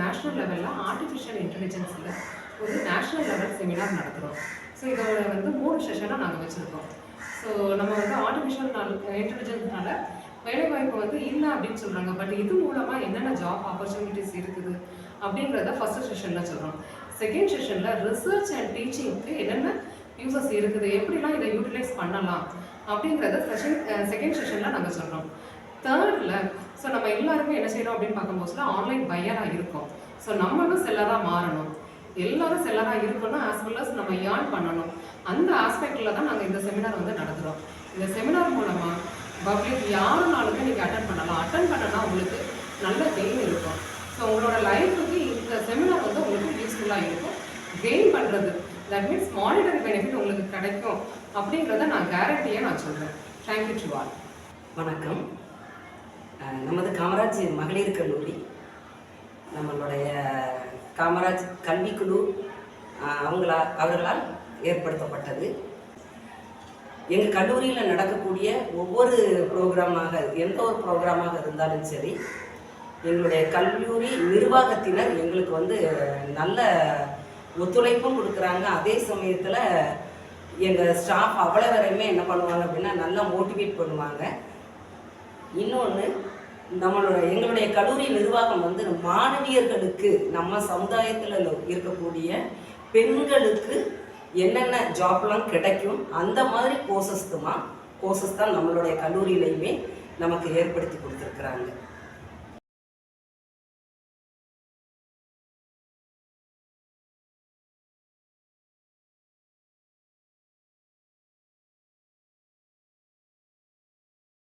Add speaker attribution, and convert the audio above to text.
Speaker 1: National லெவலில் artificial இன்டெலிஜென்ஸில் ஒரு national level seminar நடத்துகிறோம். ஸோ இதோட 3 செஷனாக நாங்கள் வச்சுருக்கோம். ஸோ நம்ம ஆர்டிஃபிஷியல் இன்டெலிஜென்ஸ்னால வேலைவாய்ப்பு இல்லை அப்படின்னு சொல்கிறாங்க. பட் இது மூலமாக என்னென்ன ஜாப் ஆப்பர்ச்சுனிட்டிஸ் இருக்குது அப்படிங்கிறத ஃபஸ்ட்டு செஷனில் சொல்கிறோம். செகண்ட் செஷனில் ரிசர்ச் அண்ட் டீச்சிங்க்கு என்னென்ன யூசஸ் இருக்குது, எப்படிலாம் இதை யூட்டிலைஸ் பண்ணலாம் அப்படிங்கிறத செகண்ட் செஷனில் நாங்கள் சொல்கிறோம். தேர்டில் ஸோ நம்ம எல்லாருமே என்ன செய்கிறோம் அப்படின்னு பார்க்கும்போது ஆன்லைன் பையராக இருக்கும். ஸோ நம்மளும் செல்லராக மாறணும். எல்லாரும் செல்லராக இருக்கணும், ஆஸ் வெல் அஸ் நம்ம ஏர்ன் பண்ணணும். அந்த ஆஸ்பெக்டில் தான் நாங்கள் இந்த செமினார் நடத்துகிறோம். இந்த செமினார் மூலமாக பப்ளிக் யாருனாலுமே நீங்கள் அட்டன் பண்ணலாம். அட்டன் பண்ணனா உங்களுக்கு நல்ல கெயின் இருக்கும். ஸோ உங்களோட லைஃபுக்கு இந்த செமினார் உங்களுக்கு யூஸ்ஃபுல்லாக இருக்கும். கெயின் பண்ணுறது, தட் மீன்ஸ் மானிட்டரி பெனிஃபிட் உங்களுக்கு கிடைக்கும் அப்படிங்கிறத நான் கேரண்டியாக நான் சொல்கிறேன். Thank you to all.
Speaker 2: வணக்கம். நமது காமராஜ் மகளிர் கல்லூரி, நம்மளுடைய காமராஜ் கல்விக்குழு அவர்களால் ஏற்படுத்தப்பட்டது. எங்கள் கல்லூரியில் நடக்கக்கூடிய ஒவ்வொரு ப்ரோக்ராமாக, எந்த ஒரு ப்ரோக்ராமாக இருந்தாலும் சரி, எங்களுடைய கல்லூரி நிர்வாகத்தினர் எங்களுக்கு நல்ல ஒத்துழைப்பும் கொடுக்குறாங்க. அதே சமயத்தில் எங்கள் ஸ்டாஃப் அவ்வளோ வரையுமே என்ன பண்ணுவாங்க அப்படின்னா நல்லா மோட்டிவேட் பண்ணுவாங்க. இன்னொன்று, எங்களுடைய கல்லூரி நிர்வாகம் மாணவியர்களுக்கு, நம்ம சமுதாயத்தில் இருக்கக்கூடிய பெண்களுக்கு என்னென்ன ஜாப்லாம் கிடைக்கும் அந்த மாதிரி கோர்சஸ் தான் நம்மளுடைய கல்லூரியிலையுமே நமக்கு ஏற்படுத்தி கொடுத்துருக்குறாங்க.